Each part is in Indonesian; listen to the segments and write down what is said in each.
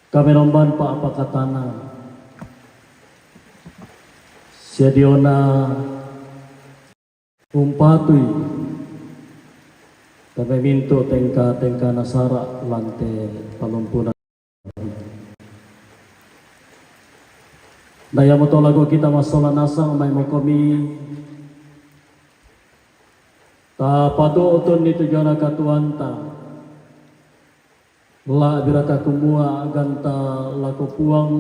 Kami romban pa apakatana sia diona umpatui kami minto tengka nasara lante palumpunan daya moto lagu kita masalah nasang may mokomi ta patu utun itu jana katuanta la biraka kumua ganta laku puang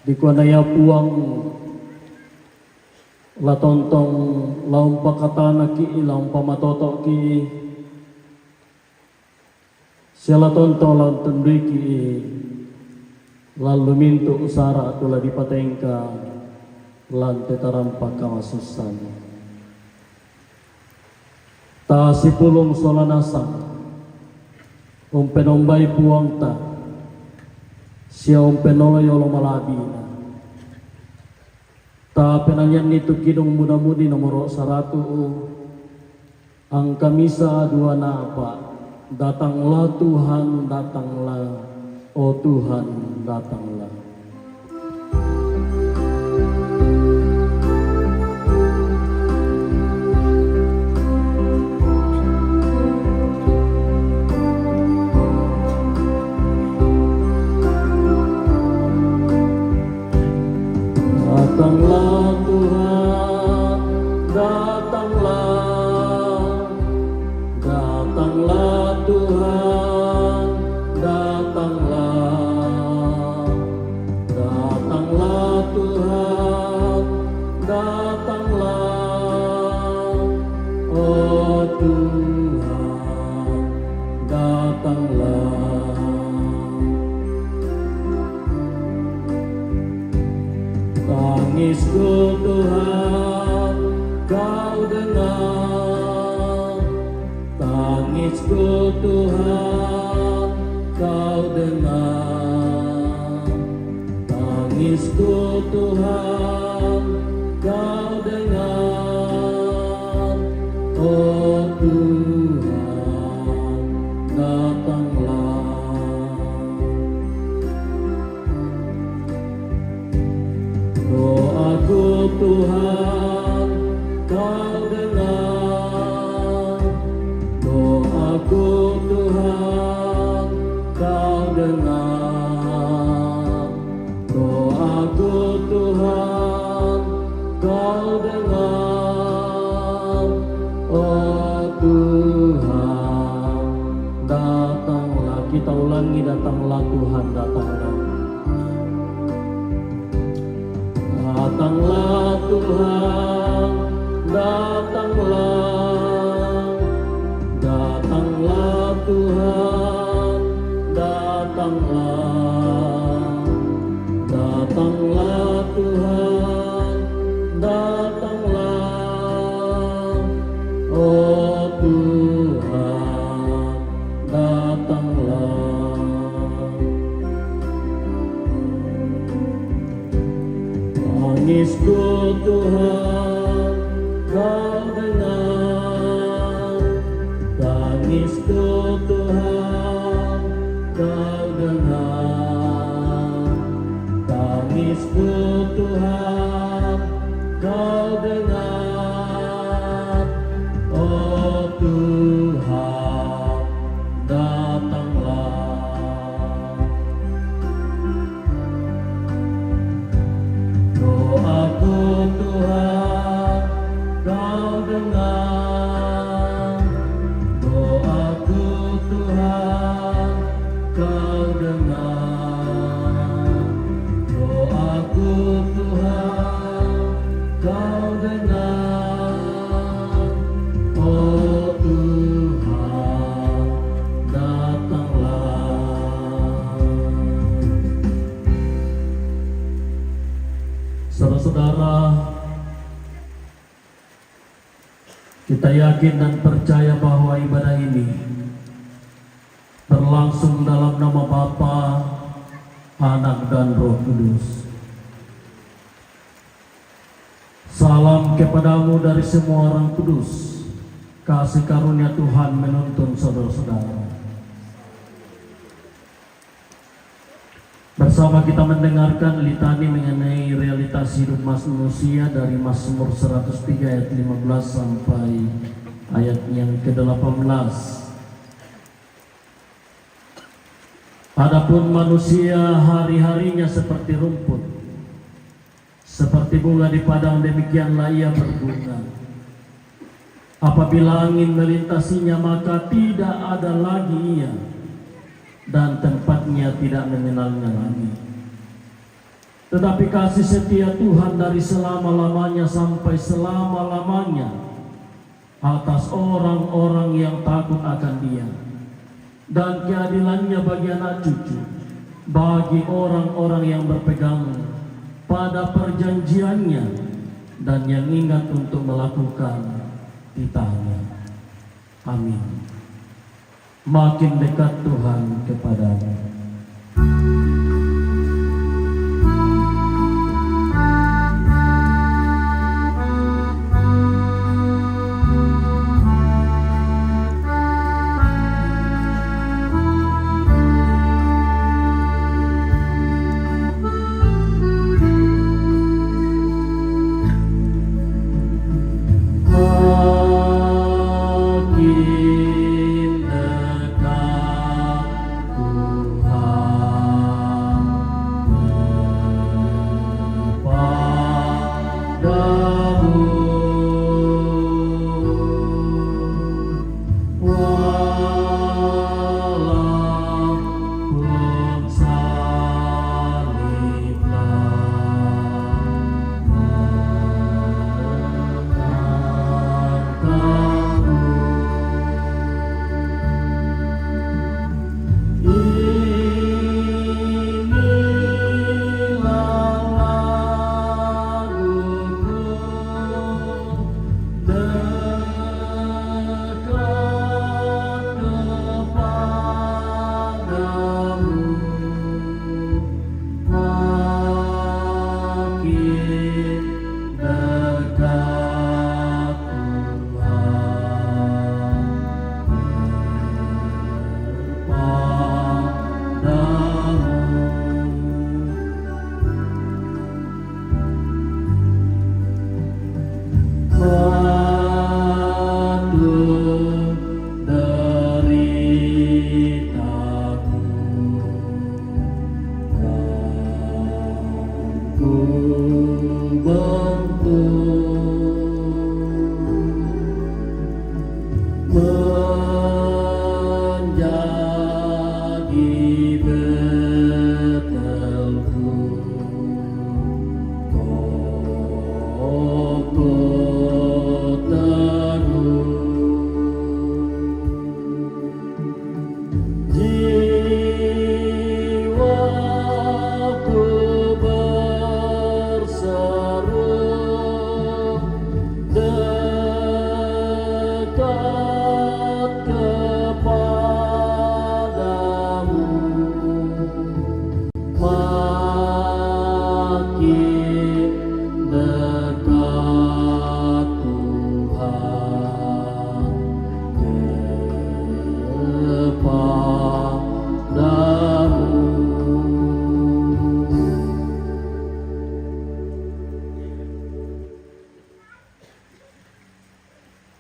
di kuanaya puang la tontong laum pakatana ki laum pamatoto ki siala tontong laum tendui ki lalu mintu usara tula dipatengka lante tarampak kamasusan ta sipulung solanasang umpenombai puang ta sia umpenolo yolo malabina ta penanyan itu kidung muda-mudi nomor 100 ang kamisa dua napa datanglah Tuhan datanglah oh Tuhan datanglah. Datanglah Tuhan, datanglah, datanglah Tuhan, datanglah, datanglah Tuhan, datanglah, oh Tuhan, datanglah. Tangisku Tuhan, kau dengar. Tangisku Tuhan, kau dengar. Tangisku Tuhan, kau dengar. Oh Tuhan, datanglah. Doaku Tuhan, kau dengar. Doaku Tuhan, kau dengar. Doaku Tuhan, kau dengar. Oh Tuhan, datanglah. Kita ulangi, datanglah Tuhan, datanglah. Datanglah Tuhan, datanglah, datanglah Tuhan, datanglah, datanglah Tuhan, datanglah, oh Tuhan, datanglah. Tangisku Tuhan, kau dengar. Tangisku Tuhan, kau dengar. Tangisku Tuhan, kau dengar. Oh Tuhan, datanglah. Doaku Tuhan, kau dengar. Doaku Tuhan, kau dengar. Doaku Tuhan, kau dengar. Oh Tuhan, datanglah. Saudara-saudara, kita yakin dan percaya bahwa ibadah ini berlangsung dalam nama Bapa, Anak dan Roh Kudus. Salam kepadamu dari semua orang kudus. Kasih karunia Tuhan menuntun saudara-saudara. Sama-sama kita mendengarkan litani mengenai realitas hidup manusia dari Mazmur 103 ayat 15 sampai ayat yang ke-18. Adapun manusia hari-harinya seperti rumput, seperti bunga di padang, demikianlah ia berbunga. Apabila angin melintasinya, maka tidak ada lagi ia, dan tempatnya tidak mengenalnya lagi. Tetapi kasih setia Tuhan dari selama-lamanya sampai selama-lamanya atas orang-orang yang takut akan Dia, dan keadilannya bagi anak cucu, bagi orang-orang yang berpegang pada perjanjiannya dan yang ingat untuk melakukan titahnya. Amin. Makin dekat Tuhan kepadamu.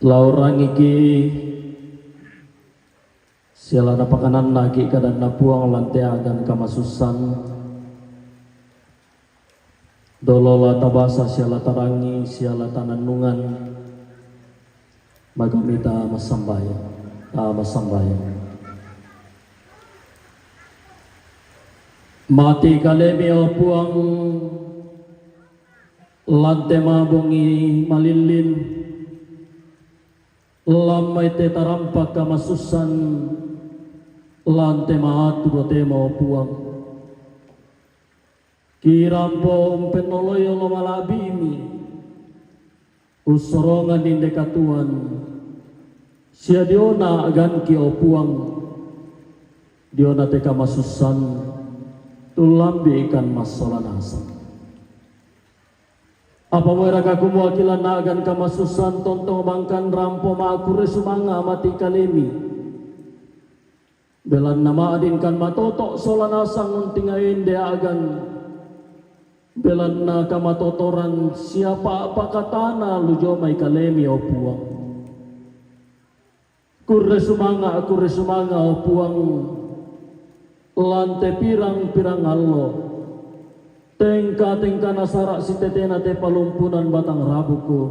Laurang iki siala na pakanan lagi kadan napuang lantai agan kamasusan dolola tabasa siala tarangi siala tananungan magamita masambaya mati kalemi opuang lantai mabungi malilin lamai te tarampak kamasusan lante maatu dote mau puang kirampo penoloyo lo malabimi usorongan indekatuan sia diona agan ki opuang diona te kamasusan tulambi ikan masolanasan. Apa mo ragaku mwakilan na agan kamasusan tontong bangkan rampo maakure sumanga mati kalemi Belan nama adinkan matotok solanasang untingain dia agan. Belan na kamatotoran siapa apa katana lujo may kalemi o puang. Kurre sumanga o puang. Lante pirang allo. Tengka nasara si tetena te palumpunan batang rabuku.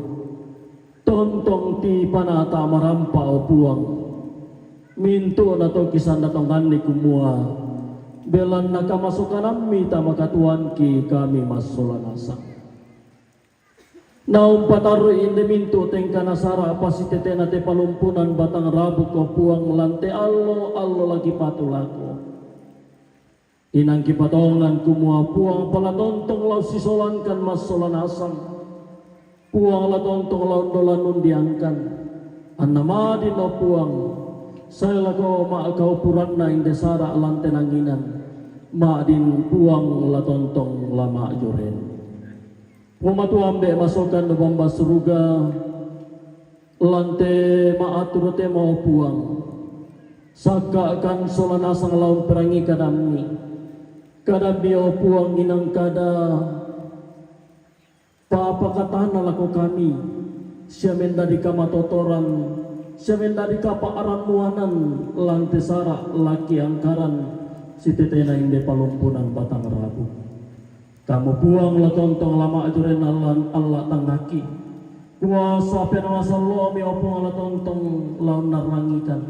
Tontong ti panata marampa o puang. Minto na to kisan natongan ni kumua. Belan nakamasukan ammi tamakatuan ki kami masolanasa. Naum pataru inde minto tengka nasara apa si tetena te palumpunan batang rabu ko puang lante allo lagi patulako. Inang kipatongan kumua puang pala tontong lau sisolankan masolanasang. Puang la tontong lau dolanun diangkan. Annamadin o puang. Saya lago kau puran na inde sara lante nanginan. Maadin puang la tontong lama joren. Pumatuam be masokan no bamba suruga. Lante maatur te mau puang. Saka akan solanasang laun perangi kadami. Kadami o puang inang kada. Papa katana lako kami. Siya menda di kamatotoran. Siya dari kapaaran muanan lante sara laki angkaran si tetena inde palumpunan batang rabu. Kamu buang la tontong lama ajuren Allah tangaki. Kuasa penawasa lo mi opong la tontong laun narangikan.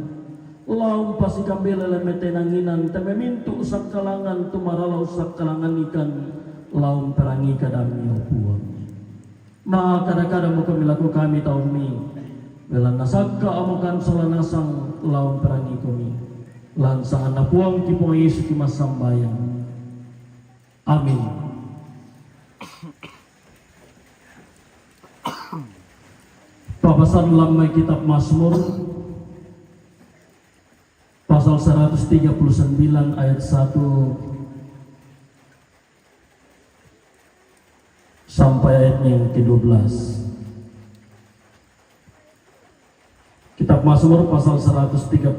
Laun pasi kambele lemete nanginan teme mintu usak kalangan tumarala usak kalangan ikan laun perangi kadami opuang. Ma kadang-kadang mo kami laku kami tahu mi. Belan nasagka amukan solanasang lawan perangi kami. Lansangan na puang kipong Yesus kimasambayan. Amin. Papasan lamai kitab Mazmur pasal 139 ayat 1 sampai ayatnya yang ke-12. Kitab Mazmur pasal 139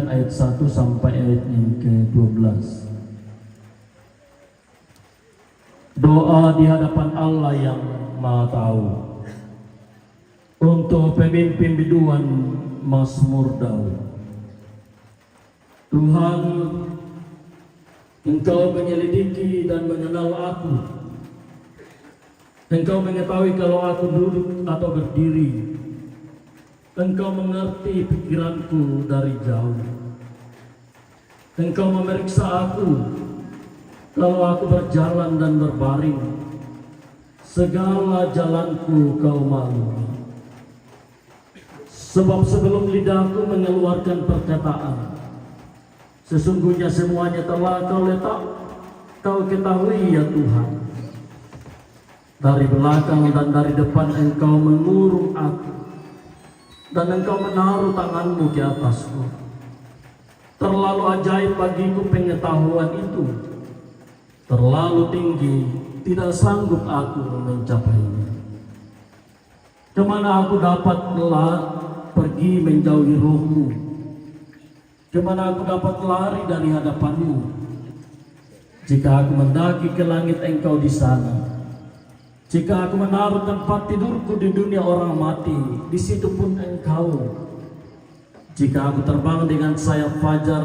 ayat 1 sampai ayat yang ke-12. Doa di hadapan Allah yang Maha Tahu. Untuk pemimpin biduan Mazmur Daud. Tuhan, Engkau menyelidiki dan mengenal aku. Engkau mengetahui kalau aku duduk atau berdiri. Engkau mengerti pikiranku dari jauh. Engkau memeriksa aku kalau aku berjalan dan berbaring. Segala jalanku kau maklumi. Sebab sebelum lidahku mengeluarkan perkataan, sesungguhnya semuanya telah kau letak, kau ketahui ya Tuhan. Dari belakang dan dari depan Engkau mengurung aku. Dan Engkau menaruh tanganmu di atasku. Terlalu ajaib bagiku pengetahuan itu. Terlalu tinggi, tidak sanggup aku mencapainya. Kemana aku dapat pergi menjauhi rohmu? Kemana aku dapat lari dari hadapanmu? Jika aku mendaki ke langit, Engkau di sana. Jika aku menaruh tempat tidurku di dunia orang mati, di situ pun Engkau. Jika aku terbang dengan sayap fajar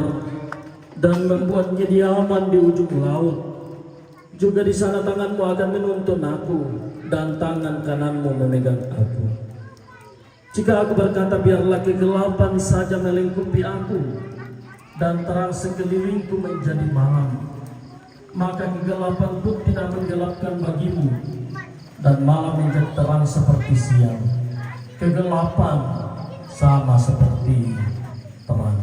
dan membuatnya diaman di ujung laut, juga di sana tanganmu akan menuntun aku dan tangan kananmu memegang aku. Jika aku berkata biarlah kegelapan saja melingkupi aku dan terang sekelilingku menjadi malam, maka kegelapan pun tidak menggelapkan bagimu. Dan malam menjadi terang seperti siang. Kegelapan sama seperti terang.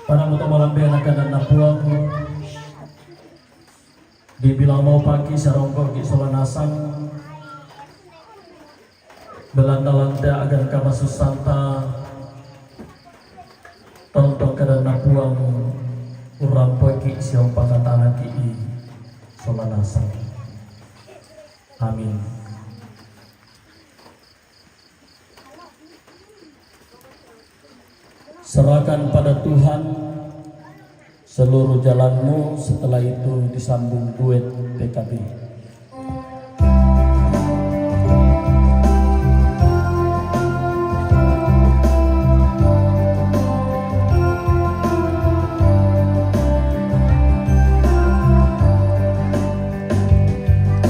Pada muka malam benakan dan napuang dibilang mau pagi sarongkok di solanasang belanda landa agar kama susanta tonton kada napuang urampoi ki siang pakatana ki solanasang. Amin. Serahkan pada Tuhan seluruh jalanmu, setelah itu disambung duet PKB.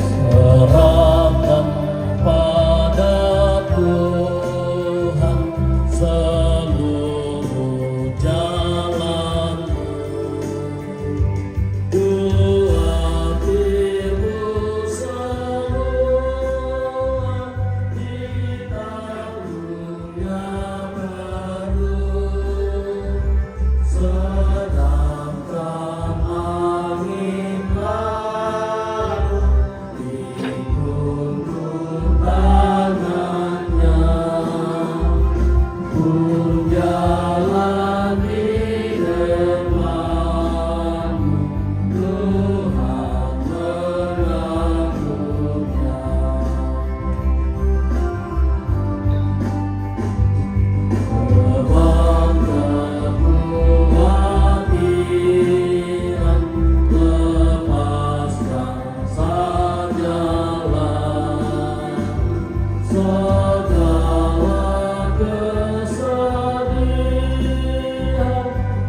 Serahkan pada Tuhan seluruh jalanmu, buat ibu semua di tahun yang baru. Sedangkan angin lalu dikunjung tangannya, pun jalan di depanmu, Tuhan menangguhnya. Terbang kekhawatiran, lepaskan sajalah segala kesedihan,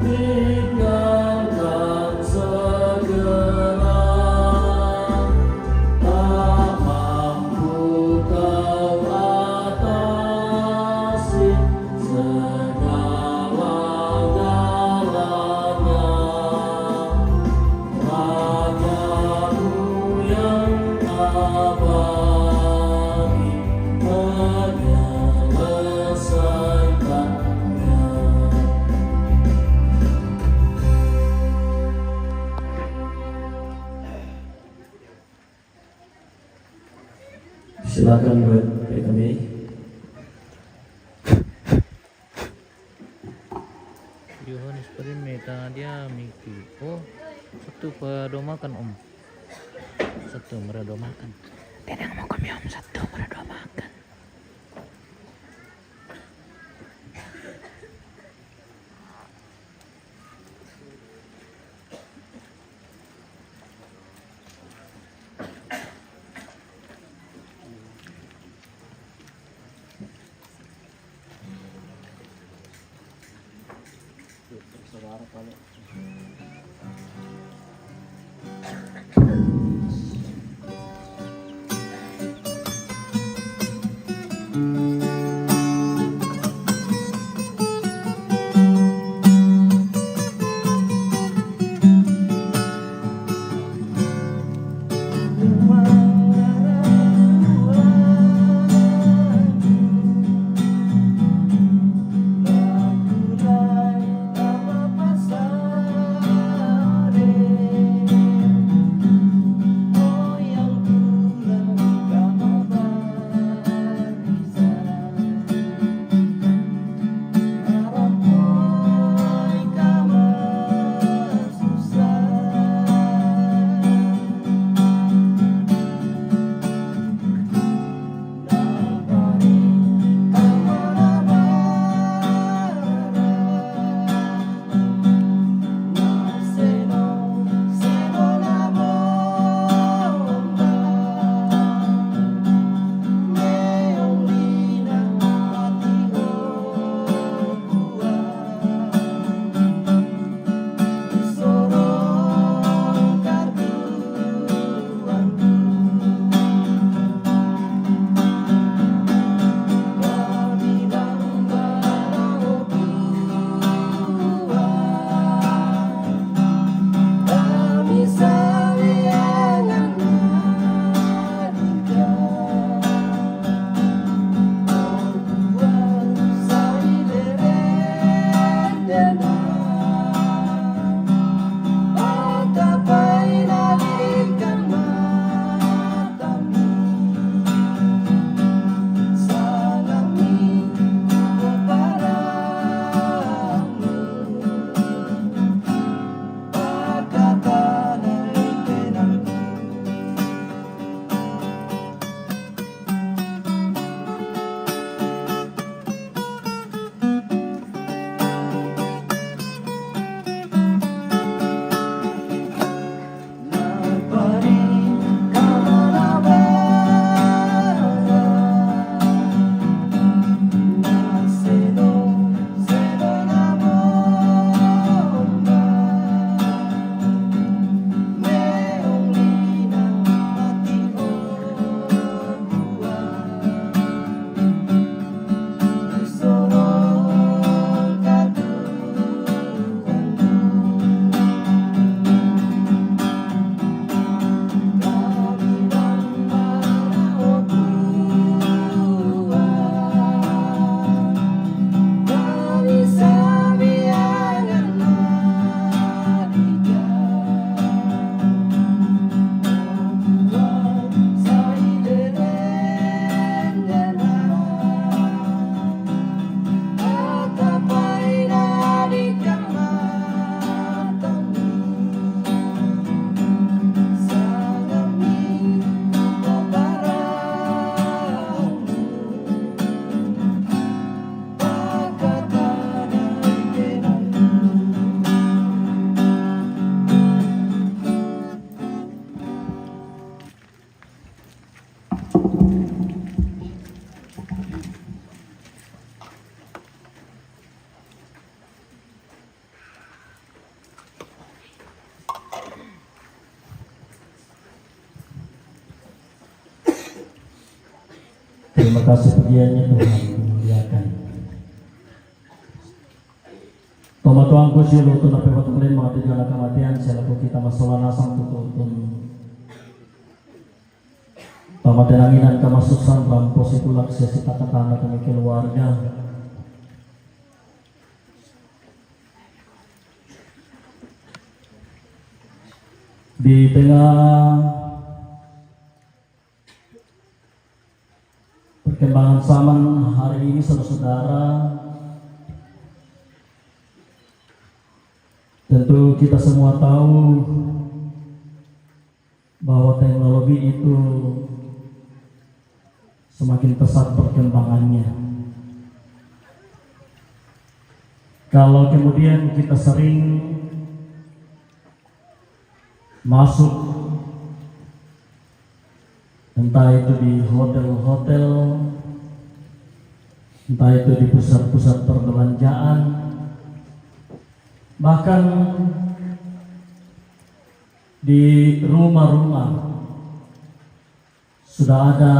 tinggalkan segera. Tak mampu kau atasi segala-galanya. Rajamu yang abadi menyelesaikannya. Silakan buat kami. Yohanes Perimeta dia mimpi. Oh, satu pedomakan om. Satu meredomakan. Tenang mau kami om, satu meredomakan. Oh Terima kasih pujiannya Tuhan, memuliakan. Toma Tuhan kusi lu tu nape batang lain mati jala kematian selaku kita masalah nasang tutun. Toma tenanginan kamasuk sambang positulak sesita katana kami keluarga. Di tengah perkembangan zaman hari ini saudara-saudara, tentu kita semua tahu bahwa teknologi itu semakin pesat perkembangannya. Kalau kemudian kita sering masuk, entah itu di hotel-hotel, entah itu di pusat-pusat perbelanjaan, bahkan di rumah-rumah sudah ada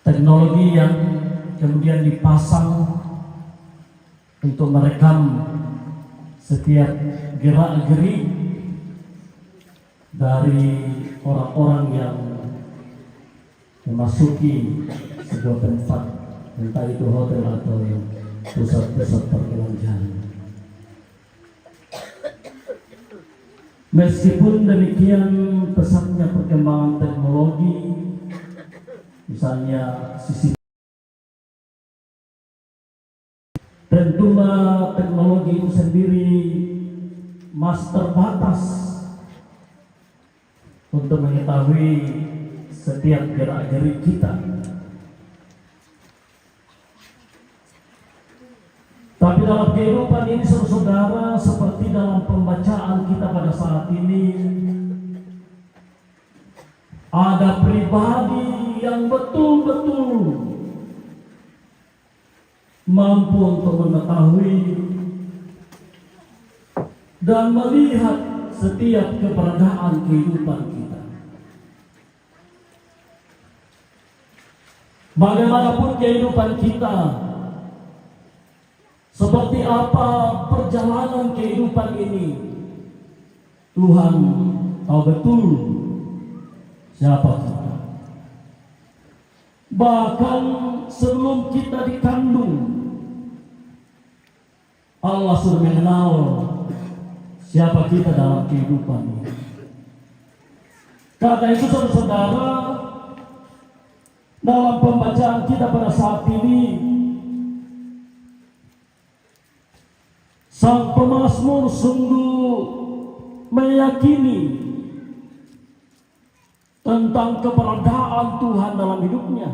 teknologi yang kemudian dipasang untuk merekam setiap gerak-gerik dari orang-orang yang memasuki sebuah tempat, entah itu hotel atau pusat-pusat perbelanjaan. Meskipun demikian pesatnya perkembangan teknologi, misalnya sisi tentunya teknologi itu sendiri masih terbatas untuk mengetahui setiap gerak-gerik kita. Tapi dalam kehidupan ini saudara, seperti dalam pembacaan kita pada saat ini, ada pribadi yang betul-betul mampu untuk mengetahui dan melihat setiap keberadaan kehidupan kita. Bagaimanapun kehidupan kita, seperti apa perjalanan kehidupan ini, Tuhan tahu betul siapa kita. Bahkan sebelum kita dikandung, Allah sudah mengenal siapa kita dalam kehidupan ini. Karena itu saudara, dalam pembacaan kita pada saat ini, sang pemazmur sungguh meyakini tentang keberadaan Tuhan dalam hidupnya.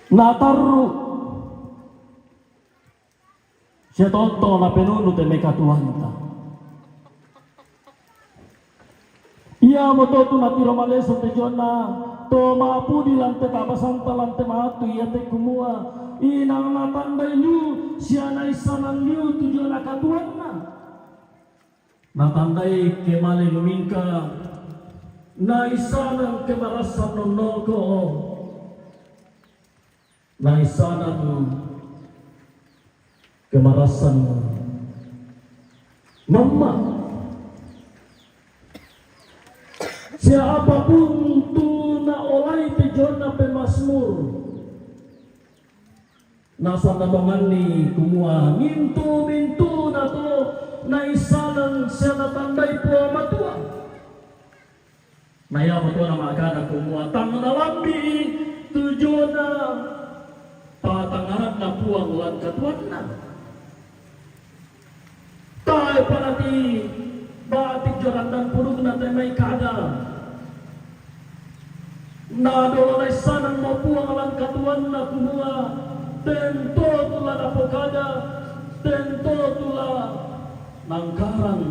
Nataru siya tonto na penunod ay may katuwanta. Iya mo to na tiro maleso te Jona to maapudi lang te tabasang talang te maatu iya te kumua inang natanday niyo siya na isanan niyo to Jona katuwanta. Natanday kemali lumingka na isanan kemarasan nonoko na isanan kemarasan mama. Siapapun tu na olay te Jona pemazmur nasa nabangan ni kumua mintu na to na isanan siya natanday po matua na iya matua na magana kumua tang nalambi tu Jona patangaran na puang lan katuan na tayo panati batik joran dan purug na tayo may kada na doon ay sanang mapuang lan katuan na kumua tento tula na pokada tento tula nangkarang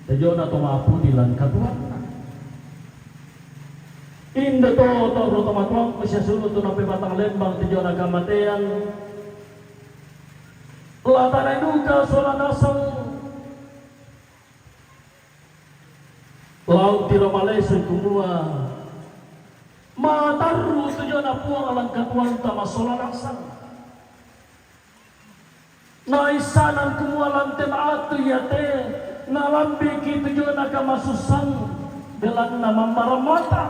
tayo na tumapu dilan katuan na Indo to teman-teman bisa suruh tu nape batang lembang tujuan kematian. Latanai duka solan asang laut di Malaysia kumua mataru tujuan apuang alang katuan tama solan asang naisanan kumua lante maatu yate nalambi ki tujuan agama susang belan nama maramata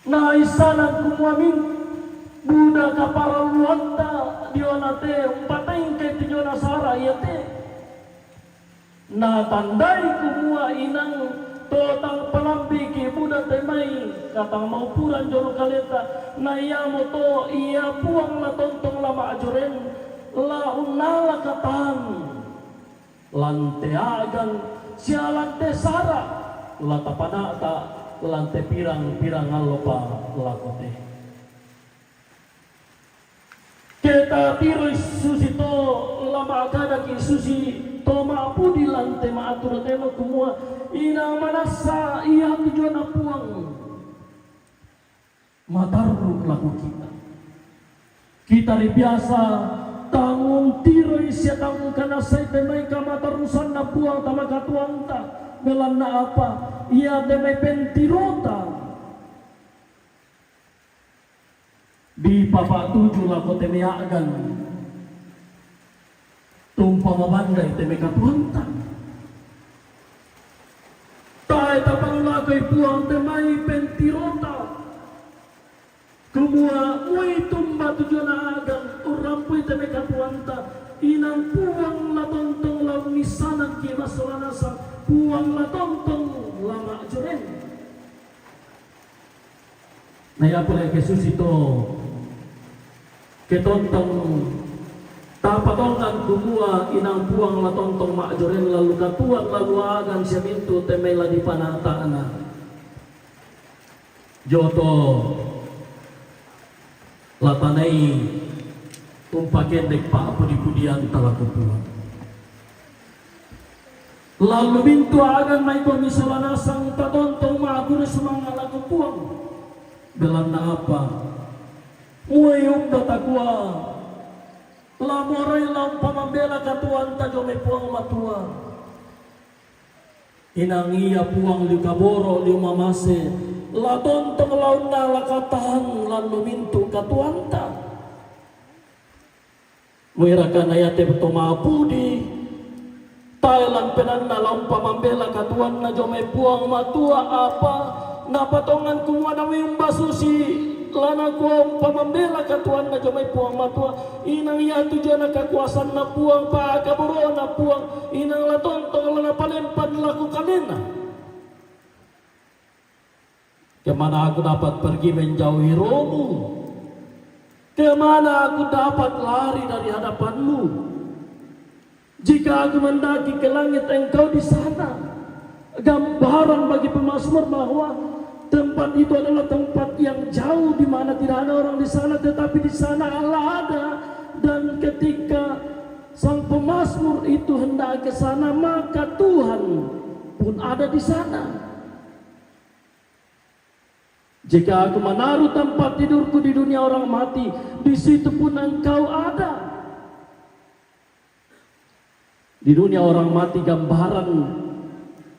naisanan kumua min Buddha kapara luanta dionate umpating kay tujuan asara yate na tandai kumua inang totang pelambi ki Buddha temai katang maupuran jolo kaleta na iya mo to iya puang na tontong lama ajuren la unala katan lante agan sia lante sara la tapanata lante pirang alopa lakote kita tiro susi to lama kada ki susi to maapu di lantai maatur tema kumua ina manasa iya tujuan apuang mataruk laku kita biasa tanggung tiro isya tanggung kana say temai kamatarusan na puang tama katuang ta melan na apa iya temai pentirota di papa tujuh lako temeagan tumpah mabandai teme katuanta tae tapang lakoy puang temai pentirota kumua mui tumba tujuh agan urampuy teme katuanta inang puang latontong lau misanan kima solanasa puang latontong lama juren naya pula kesus itu ketontong tapatongan kumua inang puang latontong makjoren lalu katuan lalu agan siya mintu temela di panataana joto latanay umpakendek pa pudi-pudian talaku puang lalu mintu agan may komisalanasang tatontong makuris mga laku puang belan na apa Uyong datakwa lamoray lang pamambela katuan tajo may puang matua inang iya puang liukaboro liumamase latontong laun na lakatahan lan lumintu katuan ta muirakan ayate betomapudi Thailand penan na laun pamambela katuan na jo may puang matua apa napatongan kumana yung basusi lana kuang pamambela katuan na jamay puang matua inang iya tujuan na kakuasan na puang paakaburo na puang inang latontong lana palempad laku kanina kemana aku dapat pergi menjauhi rohmu kemana aku dapat lari dari hadapanmu jika aku mendaki ke langit engkau di sana gambaran bagi pemazmur bahwa tempat itu adalah tempat yang jauh di mana tidak ada orang di sana tetapi di sana Allah ada dan ketika sang pemazmur itu hendak ke sana maka Tuhan pun ada di sana. Jika aku menaruh tempat tidurku di dunia orang mati di situ pun engkau ada. Di dunia orang mati gambaran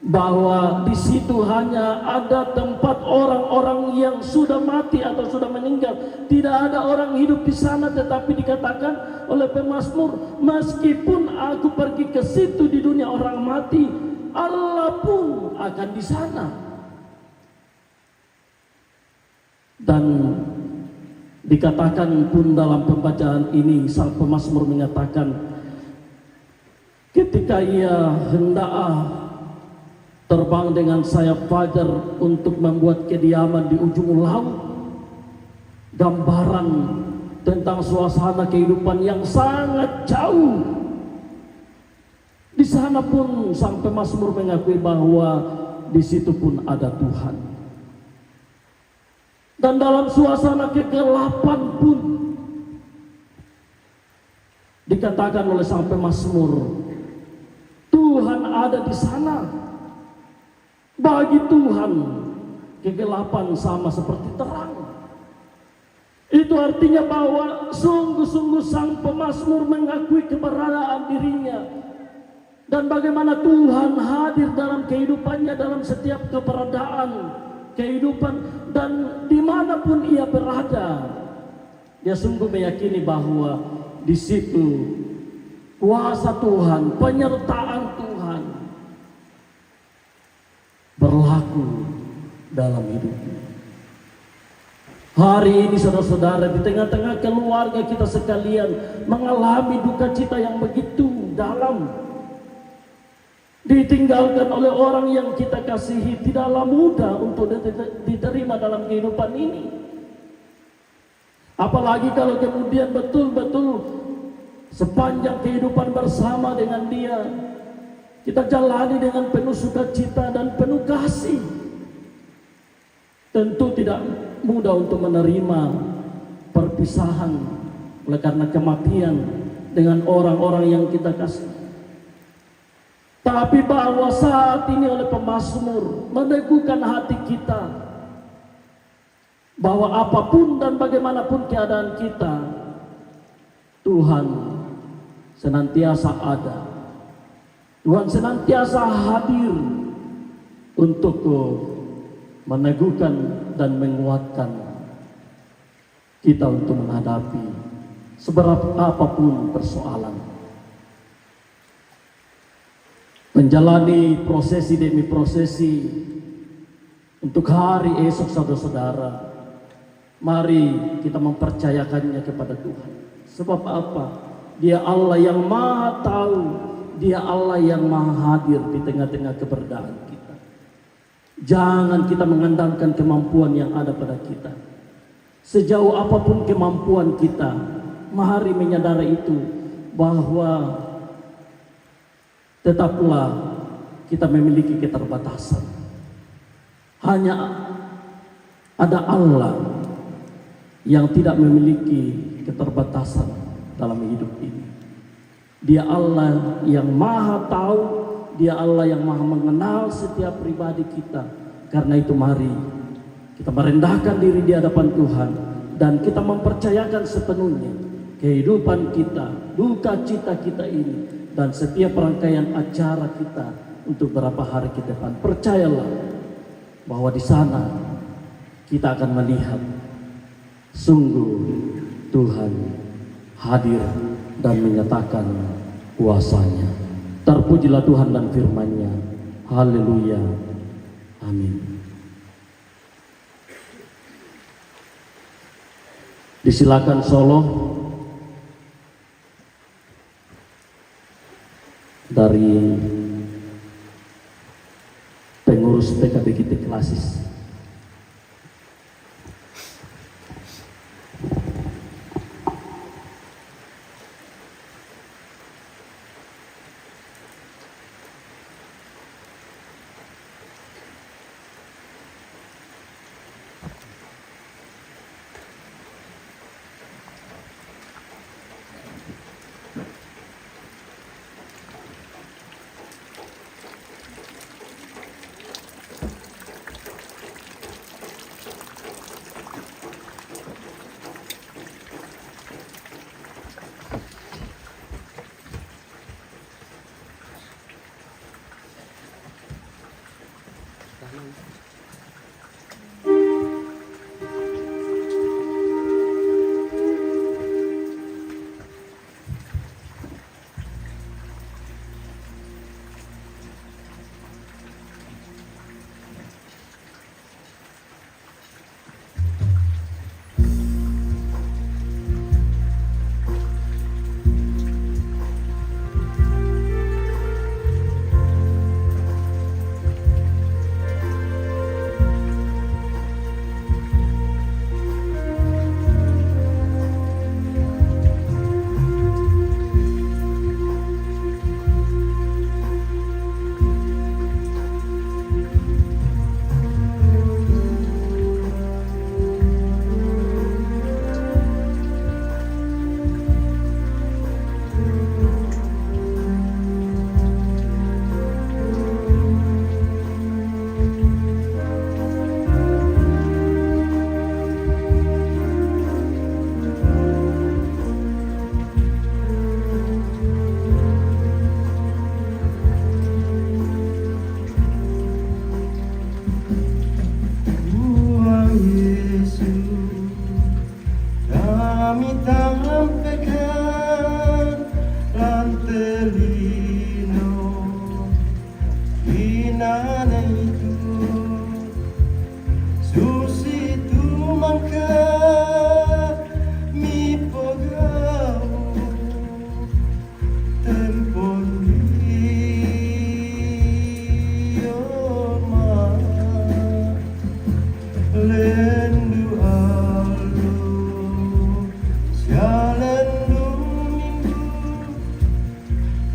bahwa di situ hanya ada tempat orang-orang yang sudah mati atau sudah meninggal. Tidak ada orang hidup di sana, tetapi dikatakan oleh pemazmur, meskipun aku pergi ke situ di dunia orang mati, Allah pun akan di sana. Dan dikatakan pun dalam pembacaan ini sang pemazmur menyatakan ketika ia hendak terbang dengan sayap fajar untuk membuat kediaman di ujung laut, gambaran tentang suasana kehidupan yang sangat jauh. Di sana pun sang pemazmur mengakui bahwa di situ pun ada Tuhan. Dan dalam suasana kegelapan pun dikatakan oleh sang pemazmur, Tuhan ada di sana. Bagi Tuhan kegelapan sama seperti terang. Itu artinya bahwa sungguh-sungguh sang pemazmur mengakui keberadaan dirinya dan bagaimana Tuhan hadir dalam kehidupannya, dalam setiap keberadaan kehidupan, dan dimanapun ia berada, dia sungguh meyakini bahwa di situ kuasa Tuhan, penyertaan Tuhan berlaku dalam hidupnya. Hari ini saudara-saudara, di tengah-tengah keluarga kita sekalian mengalami duka cita yang begitu dalam, ditinggalkan oleh orang yang kita kasihi, tidaklah mudah untuk diterima dalam kehidupan ini. Apalagi kalau kemudian betul-betul sepanjang kehidupan bersama dengan dia kita jalani dengan penuh sukacita dan penuh kasih. Tentu tidak mudah untuk menerima perpisahan oleh karena kematian dengan orang-orang yang kita kasih. Tapi bahwa saat ini oleh pemazmur meneguhkan hati kita bahwa apapun dan bagaimanapun keadaan kita, Tuhan senantiasa ada. Tuhan senantiasa hadir untuk meneguhkan dan menguatkan kita untuk menghadapi seberat apapun persoalan. Menjalani prosesi demi prosesi untuk hari esok, saudara-saudara, mari kita mempercayakannya kepada Tuhan. Sebab apa? Dia Allah yang maha tahu, dia Allah yang maha hadir di tengah-tengah keberadaan kita. Jangan kita mengandalkan kemampuan yang ada pada kita. Sejauh apapun kemampuan kita, mari menyadari itu bahwa tetaplah kita memiliki keterbatasan. Hanya ada Allah yang tidak memiliki keterbatasan dalam hidup ini. Dia Allah yang maha tahu, dia Allah yang maha mengenal setiap pribadi kita. Karena itu mari kita merendahkan diri di hadapan Tuhan dan kita mempercayakan sepenuhnya kehidupan kita, duka cita kita ini, dan setiap rangkaian acara kita untuk beberapa hari ke depan. Percayalah bahwa di sana kita akan melihat sungguh Tuhan hadir dan menyatakan kuasa-Nya. Terpujilah Tuhan dan firman-Nya. Haleluya. Amin. Disilakan solo dari pengurus PKBGT Klasis.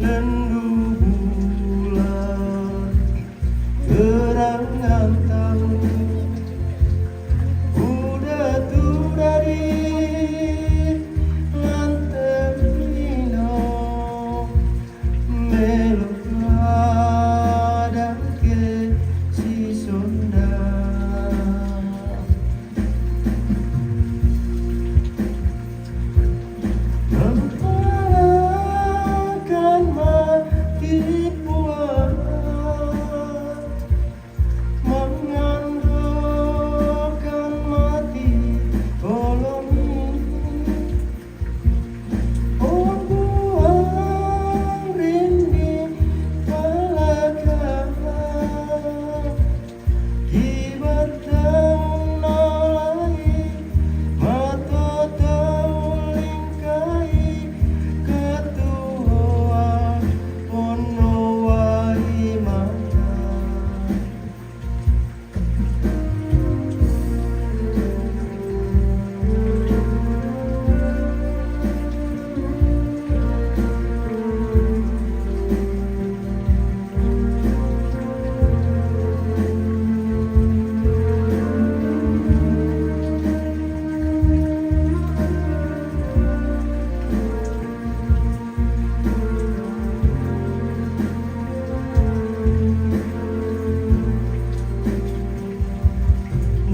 lendu bulan gerangan tahu udah tuh dari lanterino melukada ke si sonda mempalakan mati puas mengandalkan mati olomi oh buang rinding palaka kibat tahun nolai mata tahun lingkai ketua ono wai mata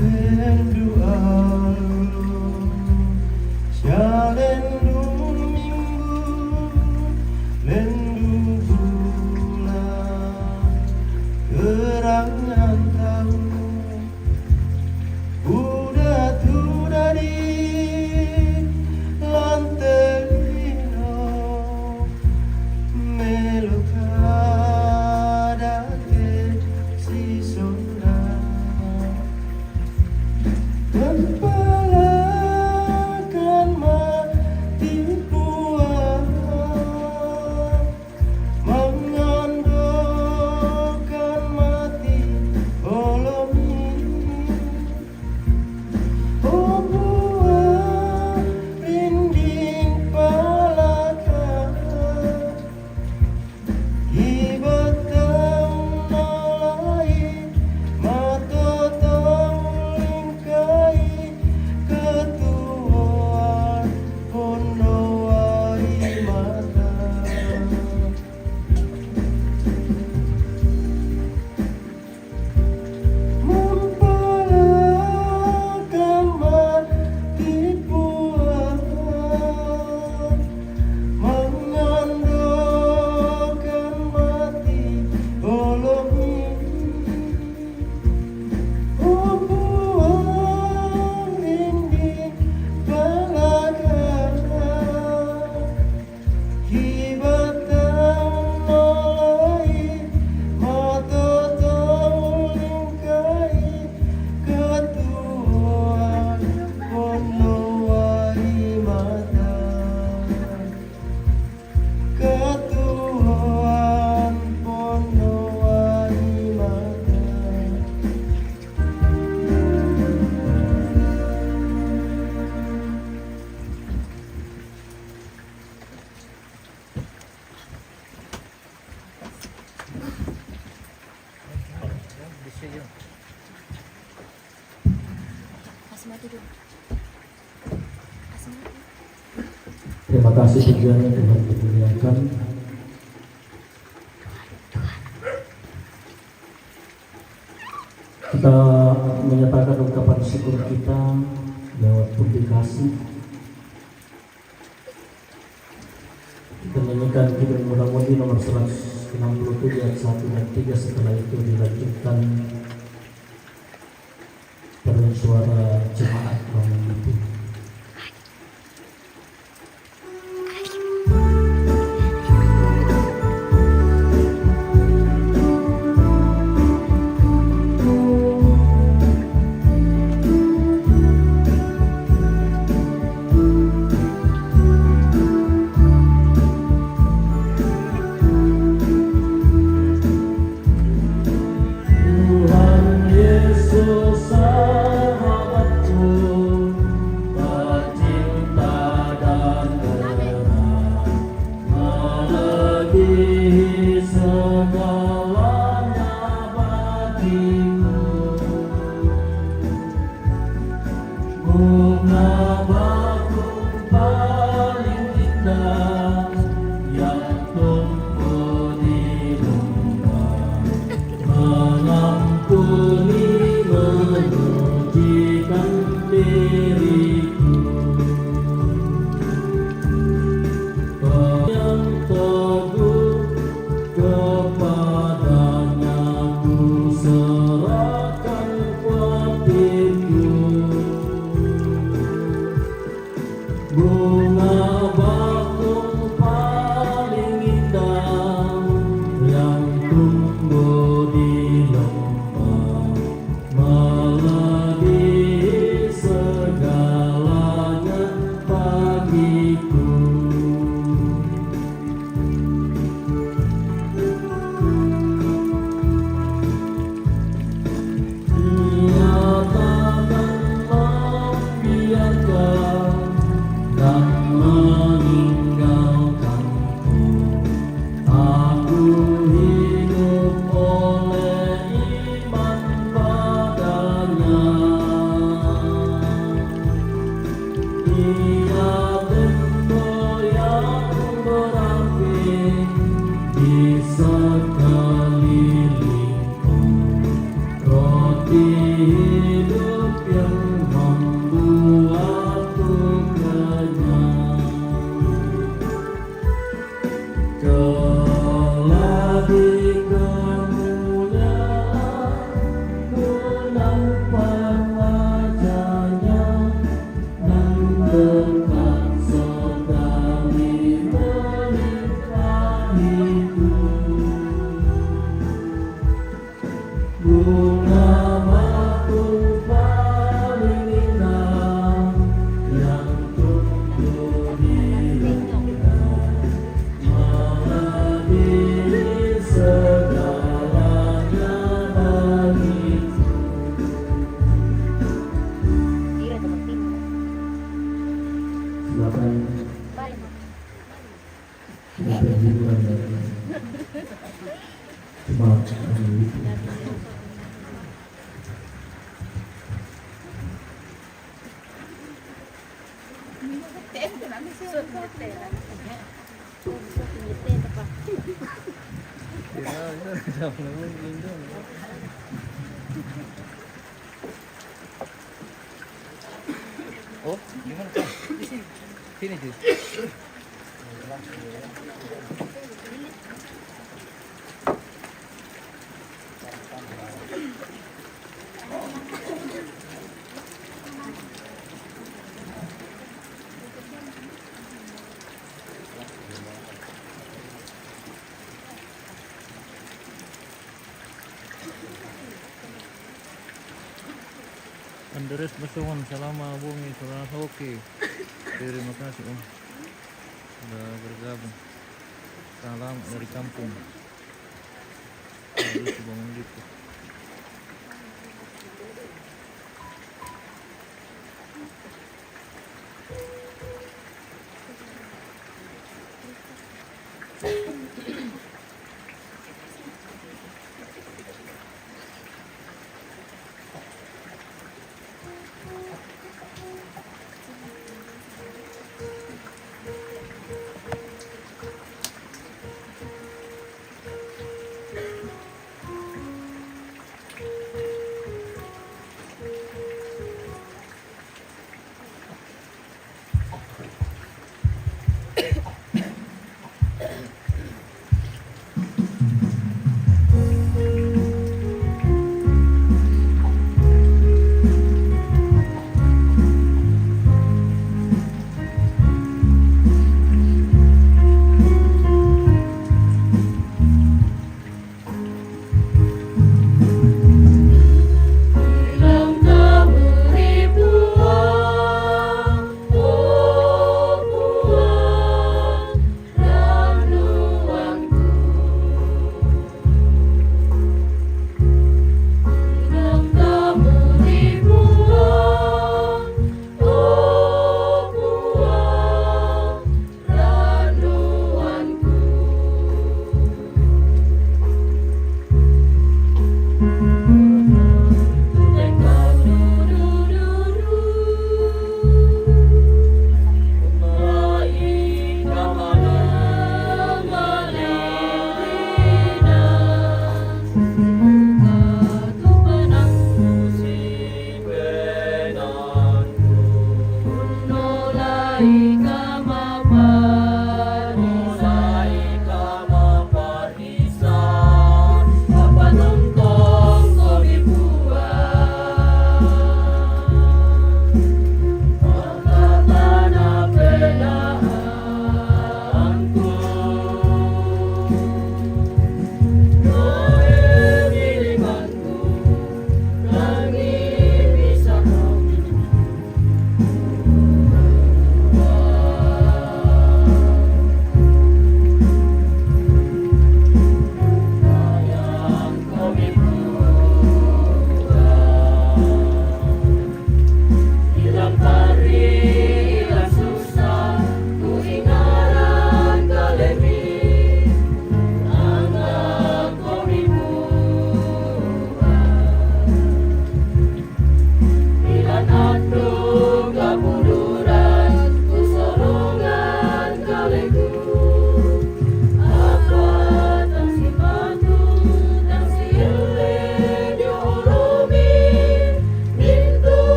lendu alu syalendu minggu lendu bulan gerangan tahu udah tuh dari lanterino melukada ke si sonda mempalakan mati puas mengandalkan mati olomi oh buah rinding palaka ibat tahun nolai mata tahun lingkai ketuaan ono wai mata mempalakan mati puas mengandalkan mati olomi oh buang rinding palaka kibat tahun nolai mata tahun lingkai ketuaan ono wai mata ketuaan ono wai mata Bisa yun. Terima kasih tujuannya Tuhan dimuliakan. Kita menyatakan ungkapan syukur kita lewat bukti kasih. Kita nyanyikan Kidung Muda-Mudi nomor 167 ayat 1 dan 3. Setelah itu dilanjutkan dengan suara jemaat bangun itu. Tuhan Yesus sahabatku, di kemuliaan menampang wajahnya dan dekat sekali melimpah hidup. Bunga waktu paling indah yang tumbuh di rendah menghadiri segalanya bagiku. Silakan silakan hiburan dari jemaat hari ini. Oh, gimana Kak? Sini Jus. Andres Basongan selama Bumi Surah Hoki. Terima kasih Om sudah bergabung. Salam dari kampung. Harus bangun gitu.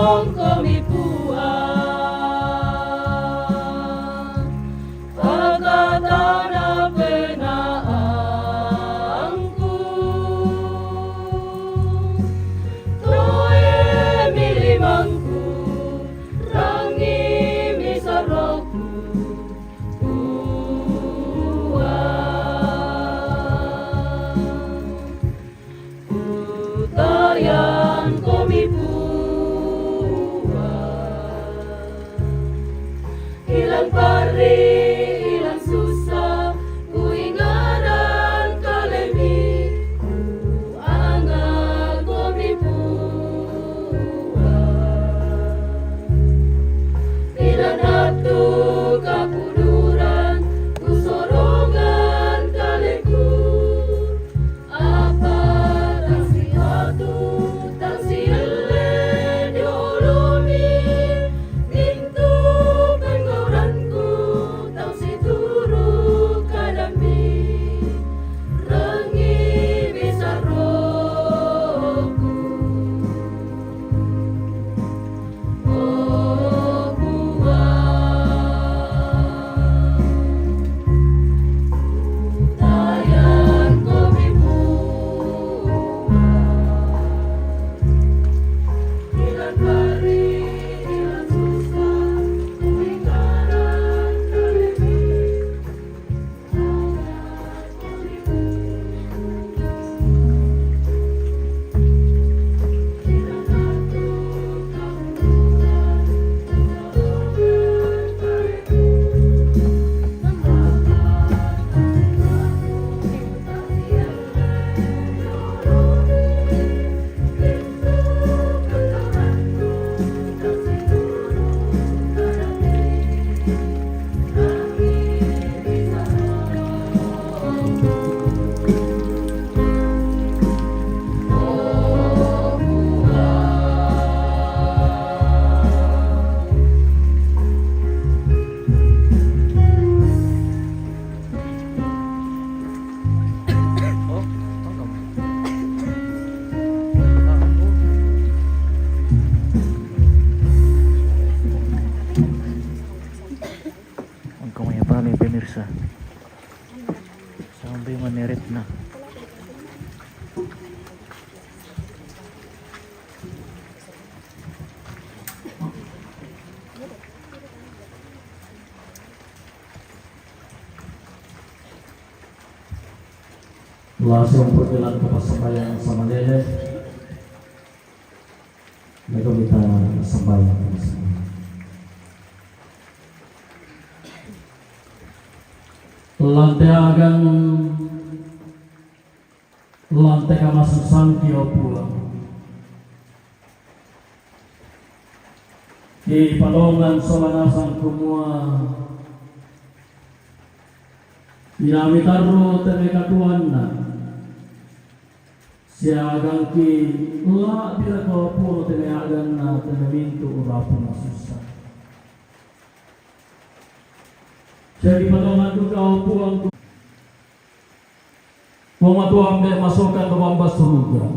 tong kami puang pagkatana penaangku toe milimangku rangi misarokku Utayan kami buat Hilang pari, hilang susah Ku ingaran kalemi Ku anggal kami buat Tidak natu kapuduran Ku sorongan kaleku Apa tangsi hatu tangsi ele diulumi Pintu penggauranku tangsi turu kadami Rengi bisa rohku Oh buah Tayan kami buah Hilang pari, hilang susah Lingkaran kalemi Hilang hatu kapuduran Sorongan kaleku Magkamaya pa kami pemirsa sampai meneret na. Langsung perjalanan ke sembahyang sama Lele. Mereka kita sembahyang bersama. Lantai agang lantai kamasuk sangki pulang di palongan solanasang kumua dinami taru temeka tuanna siagang ki la bila kau puro teme agang na teme mintu urapuna susah. Jadi palongan tu kau puang tu Tuang dek masukkan ke bamba surga.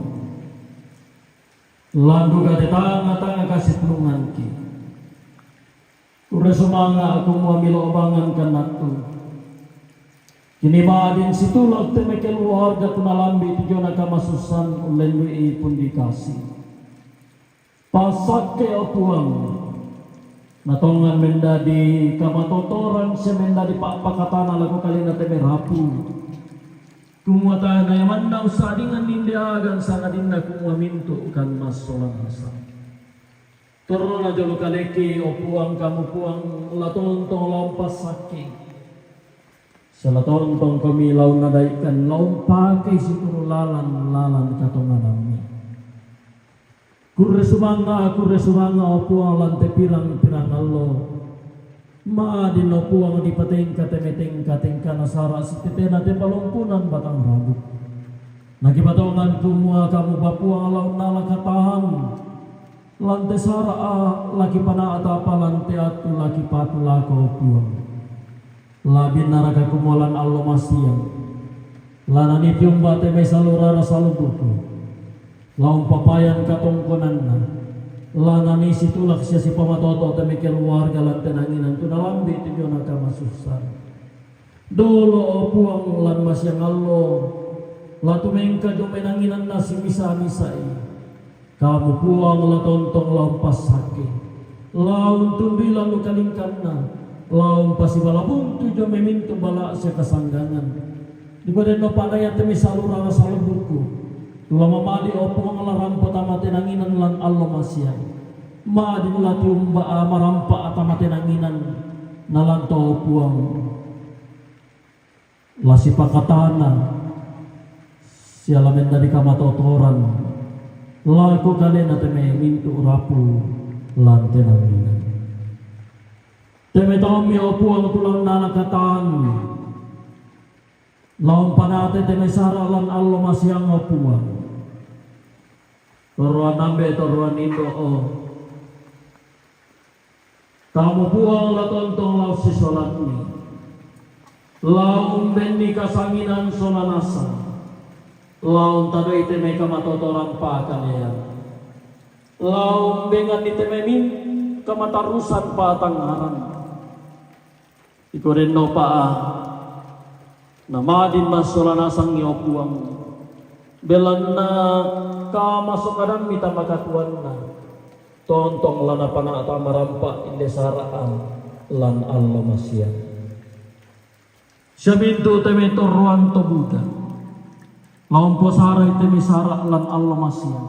Landu gade tanga kasih tulungan ki. Ure sumanga aku muamilo obangan kanatu. Kini maadin situlah teme keluarga kunalambi tujuan kamasusan ulen wi pun dikasih. Pasak ke tuang. Natongan menda di kamatotoran siya menda di pakatana lagu kali na teme rapu. Kumuatan na yaman na usadingan nindiagan sana din na kumuaminto kan mas solang hasa. Toro na jolo kaleki o puang kamu puang latontong lompas saki. Sa latontong kamilaw na daikan lompake situro lalan katongan nami. Kurre sumanga o puang lante pirang allo. Maadin no puang di patengka temeka nasara sititena te palompunan batang rabu. Nagibatongan kumua kamu bapuang laut nala katahan. Lante sara laki pana atapa lante atu laki patu lako puang. Labin naraka kumualan allo masiang. Lanani tiumba te me salurara salubuku. Laung papayan katongkonan na. Lanani situlak siya si pamatoto temi keluarga lan tenanginan tu nalambi tu jona kama susah. Dolo puang lan masyang allo latu mengka jo menanginan nasi misa-misai. Kamu puang la tontong laum pasake. Laun tumbilan lu kalingkanna. Laum pasi balabung tu jo memintu bala sia kasanggangan. Di badan no padaya temi salurang salebuku. Tulama mali opong ngalaram pertama tenanginan lan Allah masyan. Maadi lati umba marampa atama tenanginan nalanto puang. Lasi pakatana sialamen dari kamatotoran. Laku kalian ateme mintu rapu lan tenanginan. Teme tomi opuang tulang nana katan. Laun panate teme sara lan Allah masyang opuang. Toruan nambe toruan indo kamu buang la tontong lau sisolatni laun bendi kasanginan sonanasa laun tado ite meka matotoran pa kalian laun bengan ite memin kamatarusan pa tangharan ikoren no pa namadin mas solanasang nyopuang belan na ka masuk kadang mita makatuan na tontong lana pana ata marampa inde saraan lan Allah masyan syabintu teme torruan to buda laun po sara teme sara lan Allah masyan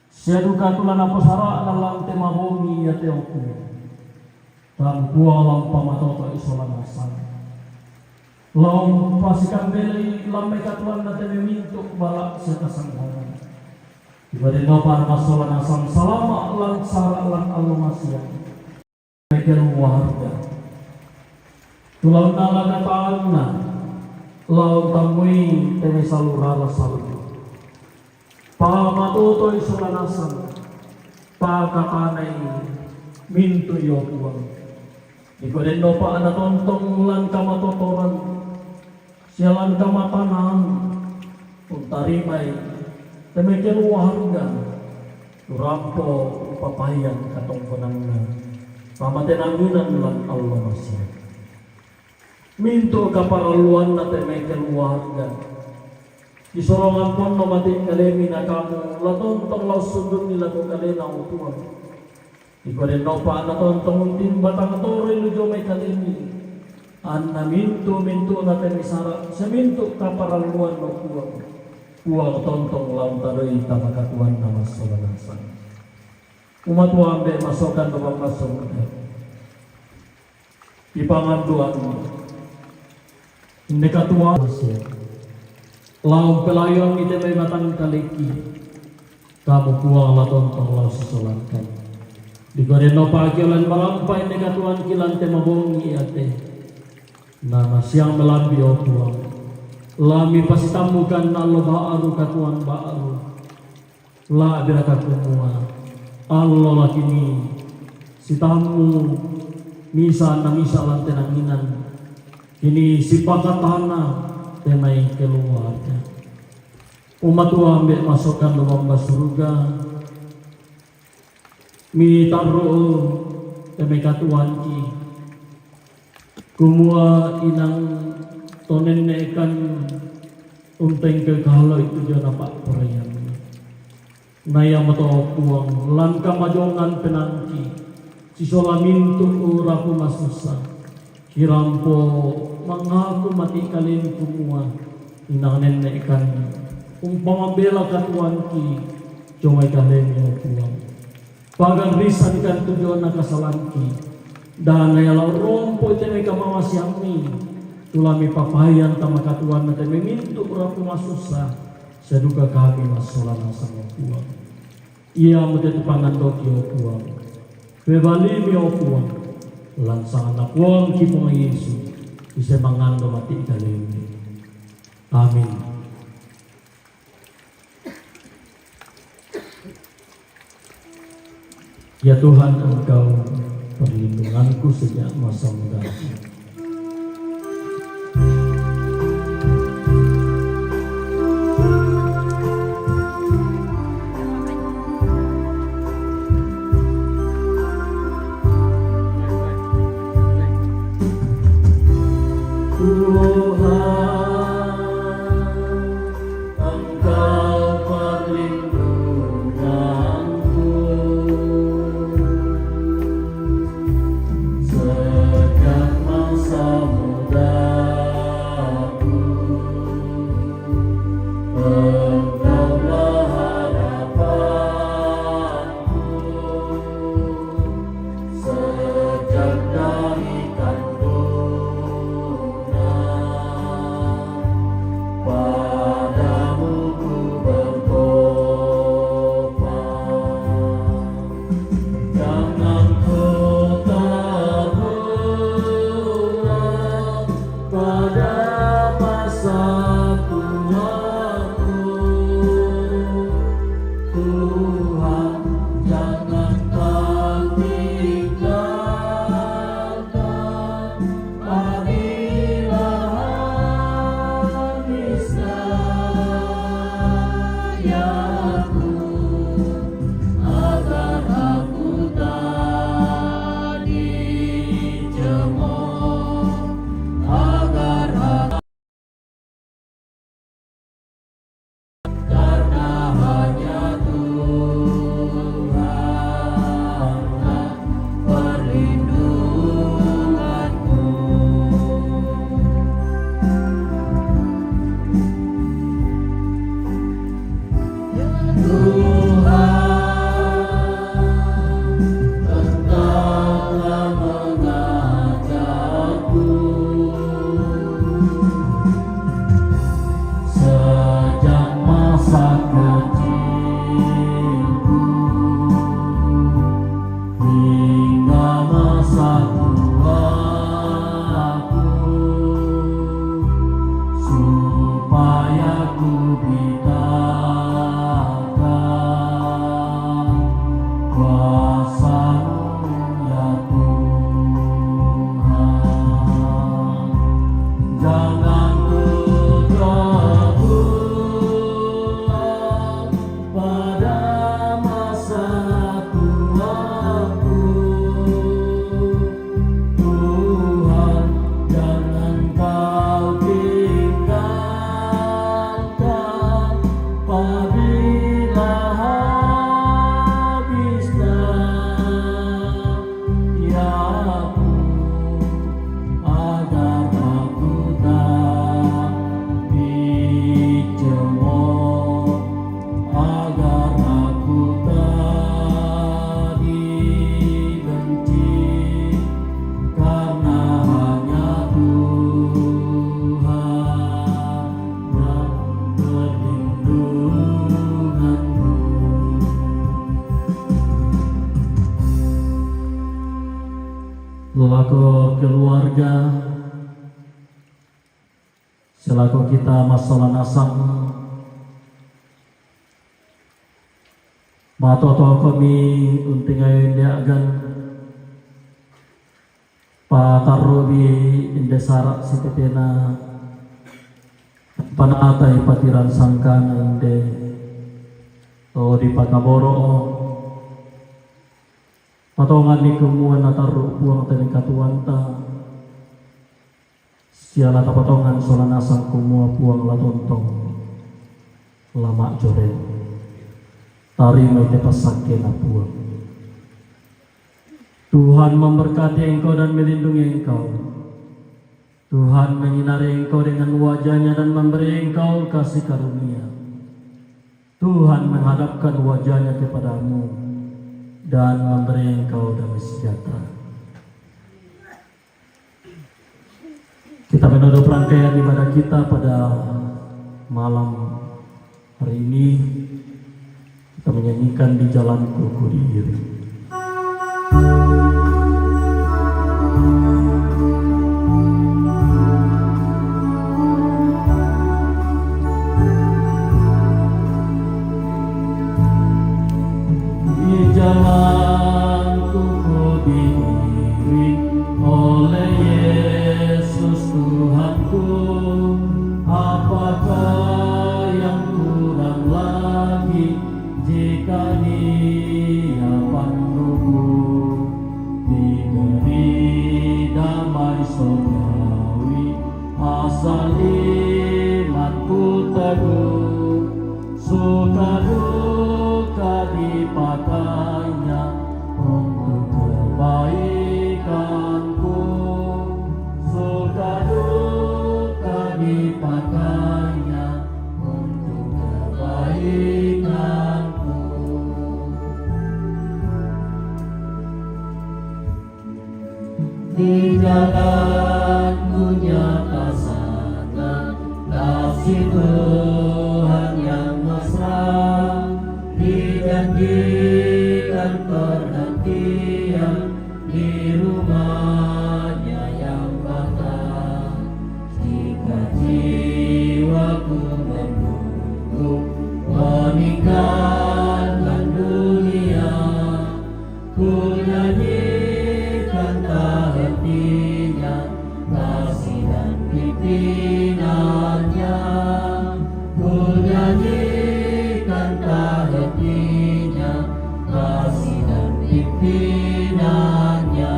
syaduka tulan po sara lan tema bongi ya teoku dan bualang pamatoto isolan asal laun pasikan beli lamai katuan na teme mintuk balak sekasangharan. Ibadah nopan masalah nasam salama lan sara lan Allah masyang. Mekel warga. Tulau nala kataanna laun tamui teme salurala salu. Pa matutoy sulanasam. Pa kakanay mintu yokuang. Ibadah nopa anatontong lan kamatotoran. Sialan kamatanan. Untarimay demikian warga turampo papayan katong penangna pamatenanginan lan Allah masih minto kaparaluan na demikian warga isorongan pon no mati kalemi na kamu latontong law sundun nila ko kalena utuan ikoren no pa na tontong untin batang tore lujo may kalemi anna minto na temisara sa minto kaparaluan no kuwang kuwang tontong laun taroy tamakatuan na masolanasan. Umatuwa ambe masokan na masokan. Ipanganduan mo. Hindi katuwa masya. Laun pelayon ite may matang kaliki. Kamu kuwang la tontong laun susulankan. Di koreno pagyalan marampay hindi katuan kilante mabongi ate. Na masyang melambi o kuwang. Lami pasitamukan na Allah baaru katuan baaru la abira kakumua Allah lakini sitamu misa na misa lan tenanginan kini sipakatana temay keluarga umat ambek masukkan lubang surga mi taruh temay katuan ki kumua inang tonen nekan unteng ke kalau itu jana pak perayaan naya mato puang langka majongan penangki sisola mintu uraku masusa kirampo mengaku mati kalian kumua inang nekan umpama bela katuanki comai kalian ya puang pagan risan kan tujuan nakasalanki dan naya lau rompo itu mereka mawasiami tulami papayan tamakatuan na tayo minto uraku masusa sa duka kami masolana sa mga puwang. Iya mo dito pangandok yung puwang. Bebali mi o puwang. Lansang anak puwang kipong Yesu. Isa mangando mati kalim. Amin. Ya Tuhan, Engkau perlindunganku sejak masa muda. Tuhan, Engkau perlindunganku sejak masa mudaku. Engkaulah harapanku sejak dari kandungan. Padamu ku bertobat, jangan kau terulang pada masa tuaku. Tuhan, jangan kau tinggalkan apabila habis dayaku, agar aku tak dijemur, agar aku karena hanya Tuhanlah perlindunganku. Tuhan, Engkau telah mengajarku sejak masa kecilku hingga masa tuaku, supaya ku beritakan kuasa-Mu ya Tuhan. Jangan ku terulang pada masa tuaku. Tuhan, jangan kau tinggalkan apabila habis dayaku, agar aku tak dijemur, agar aku tak dibenci, karena hanya Tuhanlah perlindunganku. Selaku keluarga, selaku kita masalah nasang, matoto kami unting ayon diagan patarobi indesara si tetena panatay patiran sangkana inde o di pakaboro patongan ni kumuan na taro puang tani katuanta siala tapatongan solanasang kumua puang latontong lama joren tari may tepasake na puang. Tuhan memberkati engkau dan melindungi engkau. Tuhan menyinari engkau dengan wajahnya dan memberi engkau kasih karunia. Tuhan menghadapkan wajahnya kepadamu dan memberi engkau damai sejahtera. Kita menutup rangkaian ibadah kita pada malam hari ini. Kita menyanyikan di jalanku ku diiring. Di jalanku ku diiring oleh Yesus Tuhanku. Apakah yang kurang lagi jika Dia panduku, diberi damai surgawi salimanku teguh, suka duka dipakainya untuk kebaikanku, suka duka dipakainya untuk kebaikanku. Di jalanku nyata sangat kasih Tuhan yang mesra, dijanjikan perhentian di rumahnya yang bakal. Jika jiwaku menunggu meninggalkan dunia, ku nyanyikan tak hentinya kasih dan pimpinannya, ku nyanyikan tak hentinya kasih dan pimpinannya.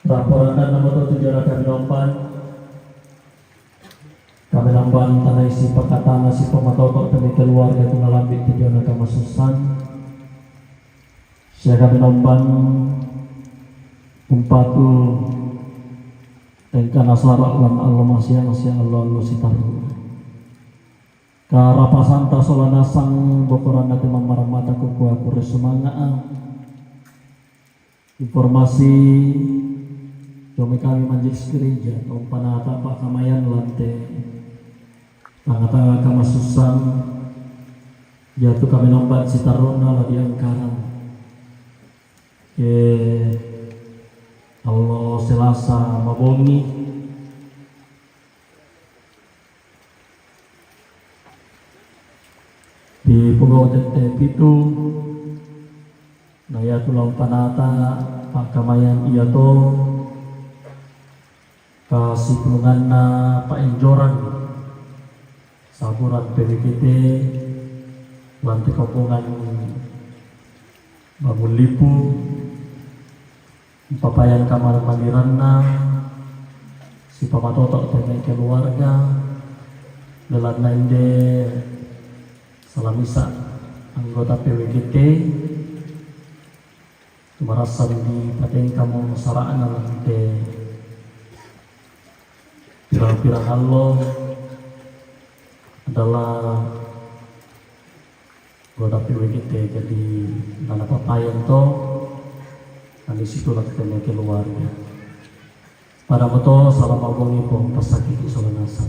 Laporan dan nomor 7 kami nompan. Kami namban tanah isi pakatan si pematokok demi keluarga tunalambit tujuan agama susan. Saya kami namban umpatu dan nasarak lan Allah masya Allah sitaru. Karapasanta solana sang bokoran nanti mamaram mata kuku aku resumanga. Informasi Jomi kami manjis gereja, umpanata pak kamayan lantai, tangga-tangga kamasusan, jatuh kami nombat si taruna lagi angkaran. Allah selasa mabongi, di Pulau Jete Pitu, naya tulang panata pak kamayan iya to. Kasipulungan na paenjoran saburan PBKT lantai kompongan bangun lipu papayan kamar mandiran na si pamatotok dengan keluarga belan nainde salamisa anggota PBKT tumarasan di pateng kamu saraan lantai pirang-pirang halo adalah goda PWGT jadi nana papayan to di situ lah kita keluarnya pada moto salam abongi pong pasakit isolanasan.